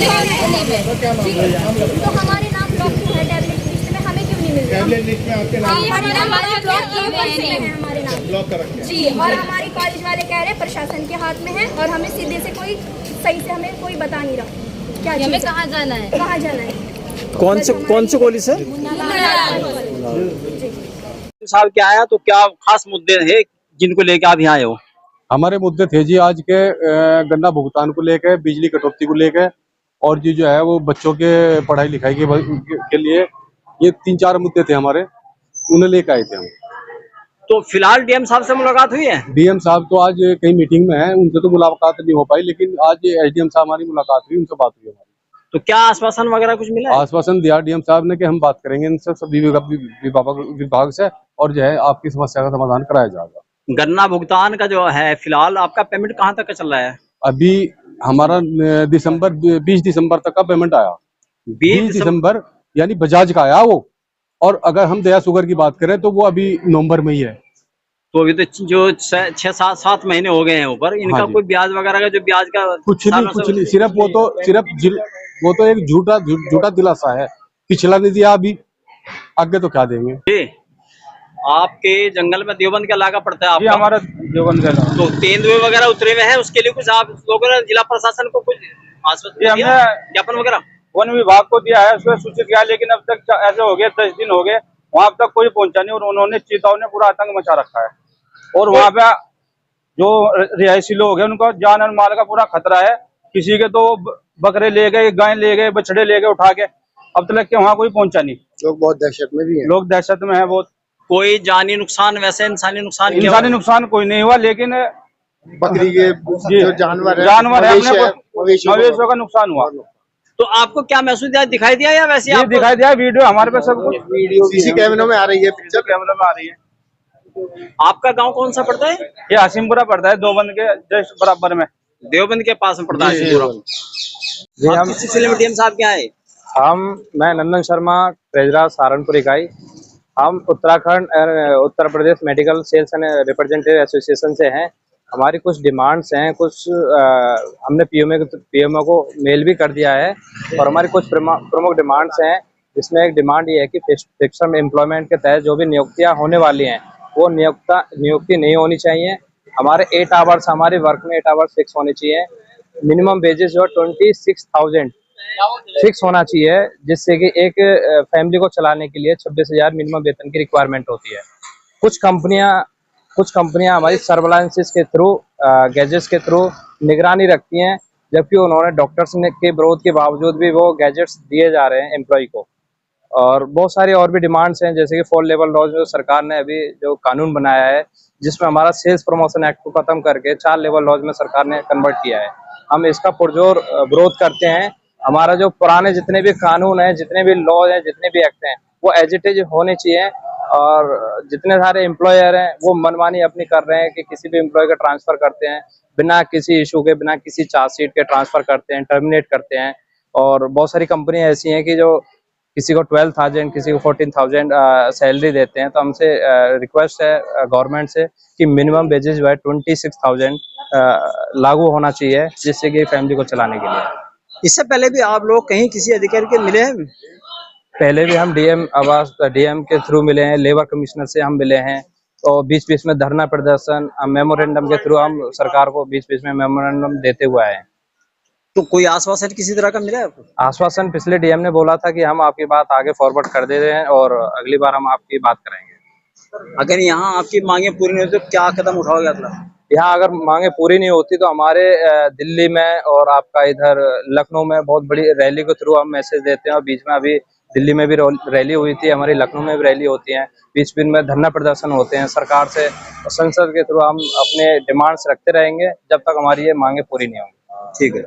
तो हमारे नाम ब्लॉक क्यों है टैबलेट लिस्ट में, हमें क्यों नहीं मिल रहा? टैबलेट लिस्ट में आपके नाम हमारे नाम हमारे नाम ब्लॉक कर रखे हैं जी। और हमारी कॉलेज वाले कह रहे हैं प्रशासन के हाथ में है और हमें सीधे से कोई सही से हमें कोई बता नहीं रहा क्या हमें कहाँ जाना है, कहाँ जाना है। कौन से कॉलेज है? साहब क्या आया तो क्या खास मुद्दे है जिनको लेके आप यहाँ आए हो? हमारे मुद्दे थे जी आज के गन्ना भुगतान को लेकर, बिजली कटौती को लेकर और जी जो है वो बच्चों के पढ़ाई लिखाई के लिए ये 3-4 मुद्दे थे हमारे, उन्हें लेकर आए थे हम। तो फिलहाल डीएम साहब से मुलाकात हुई है? डीएम साहब तो आज कहीं मीटिंग में है, उनसे तो मुलाकात नहीं हो पाई, लेकिन आज एसडीएम साहब हमारी मुलाकात हुई, उनसे बात हुई हमारी। तो क्या आश्वासन वगैरह कुछ मिला है? आश्वासन दिया डीएम साहब ने कि हम बात करेंगे इनसे सभी विभाग से और जो है आपकी समस्या का समाधान कराया जाएगा। गन्ना भुगतान का जो है फिलहाल आपका पेमेंट कहाँ तक का चल रहा है? अभी हमारा 20 दिसंबर तक का पेमेंट आया। 20 दिसंबर यानी बजाज का आया वो, और अगर हम दया शुगर की बात करें तो वो अभी नवंबर में ही है। तो अभी तो जो 6-7 महीने हो गए हैं ऊपर, इनका हाँ कोई ब्याज वगैरह का जो ब्याज का कुछ नहीं, सिर्फ वो तो एक झूठा दिलासा है, पिछला नहीं दिया, अभी आगे तो क्या देंगे। आपके जंगल में देवबंद का इलाका पड़ता है आपका? हमारा देवबंद का इलाका। तो तेंदुए वगैरह उतरे हुए हैं, उसके लिए कुछ आप लोगों ने जिला प्रशासन को कुछ आश्वासन दिया, ज्ञापन वगैरह? वन विभाग को दिया है, उसमें सूचित किया, लेकिन अब तक ऐसे हो गए 10 दिन हो गए, वहां अब तक कोई पहुंचा नहीं और उन्होंने चेतावनी पूरा आतंक मचा रखा है। और वहां पे जो रिहायशी लोग हैं उनको जान और माल का पूरा खतरा है। किसी के तो बकरे ले गए, गाय ले गए, बछड़े ले गए उठा के, अब तक के वहाँ कोई पहुंचा नहीं। लोग बहुत दहशत में भी हैं। लोग दहशत में है बहुत। कोई जानी नुकसान, वैसे इंसानी नुकसान कोई नहीं हुआ, लेकिन बकरी के जो जानवर है मवेशियों का नुकसान हुआ। तो आपको क्या महसूस दिखाई दिया या वैसे आप दिखाई दिया? वीडियो हमारे पे सब कुछ वीडियो सीसी कैमरों में आ रही है, पिक्चर कैमरा में आ रही है। आपका गांव कौन सा पड़ता है? ये हसीमपुरा पड़ता है, देवबंद के जस्ट बराबर में, देवबंद के पास में पड़ता है हसीमपुरा। आप किस सिलसिले में डीएम साहब क्या है? मैं नंदन शर्मा, ट्रेजरर सहारनपुर इकाई। हम Uttarakhand Uttar Pradesh medical sales and representative association से हैं। हमारी कुछ डिमांड्स हैं, कुछ हमने पीएमओ को मेल भी कर दिया है और हमारी कुछ प्रमुख डिमांड्स हैं, जिसमें एक डिमांड ये है कि फिक्स्ड एम्प्लॉयमेंट के तहत जो भी नियुक्तियां होने वाली हैं वो नियुक्ति नहीं होनी चाहिए। हमारे 8 आवर्स, हमारी वर्क में 8 आवर्स फिक्स होने चाहिए। मिनिमम वेजेस जो 26,000 फिक्स होना चाहिए, जिससे कि एक फैमिली को चलाने के लिए 26,000 मिनिमम वेतन की रिक्वायरमेंट होती है। कुछ कंपनियां हमारी सर्वेलांसेस के थ्रू, गैजेट्स के थ्रू निगरानी रखती हैं, जबकि उन्होंने डॉक्टर्स के विरोध के बावजूद भी वो गैजेट्स दिए जा रहे हैं एम्प्लॉय को। और बहुत सारी और भी डिमांड्स हैं, जैसे कि 4 लेवल लॉज जो सरकार ने अभी जो कानून बनाया है, जिसमें हमारा सेल्स प्रमोशन एक्ट को खत्म करके 4 लेवल लॉज में सरकार ने कन्वर्ट किया है। हम इसका पुरजोर विरोध करते हैं। हमारा जो पुराने जितने भी कानून हैं, जितने भी लॉज हैं, जितने भी एक्ट हैं, वो एज इट इज होने चाहिए। और जितने सारे एम्प्लॉयर हैं वो मनमानी अपनी कर रहे हैं कि किसी भी एम्प्लॉय का ट्रांसफर करते हैं बिना किसी इशू के, बिना किसी चार्जशीट के ट्रांसफर करते हैं, टर्मिनेट करते हैं। और बहुत सारी कंपनियां ऐसी हैं कि जो किसी को 12,000, किसी को 14,000 सैलरी देते हैं। तो हमसे रिक्वेस्ट है गवर्नमेंट से कि मिनिमम वेजेस जो है 26,000 लागू होना चाहिए, जिससे कि फैमिली को चलाने के लिए। इससे पहले भी आप लोग कहीं किसी अधिकारी के मिले हैं? पहले भी हम डीएम के थ्रू मिले हैं, लेबर कमिश्नर से हम मिले हैं, तो बीच में धरना प्रदर्शन, मेमोरेंडम के थ्रू हम सरकार को बीच में मेमोरेंडम देते हुए आए हैं। तो कोई आश्वासन किसी तरह का मिला है आपको? आश्वासन पिछले डीएम ने बोला था कि हम आपकी बात आगे फॉरवर्ड कर दे रहे हैं और अगली बार हम आपकी बात करेंगे। अगर यहाँ आपकी मांगे पूरी नहीं होती तो क्या कदम उठाओगे अगला? यहाँ अगर मांगे पूरी नहीं होती तो हमारे दिल्ली में और आपका इधर लखनऊ में बहुत बड़ी रैली के थ्रू हम मैसेज देते हैं। और बीच में अभी दिल्ली में भी रैली हुई थी, हमारी लखनऊ में भी रैली होती है, बीच में धरना प्रदर्शन होते हैं सरकार से। संसद के थ्रू हम अपने डिमांड्स रखते रहेंगे जब तक हमारी ये मांगे पूरी नहीं होंगी। ठीक है।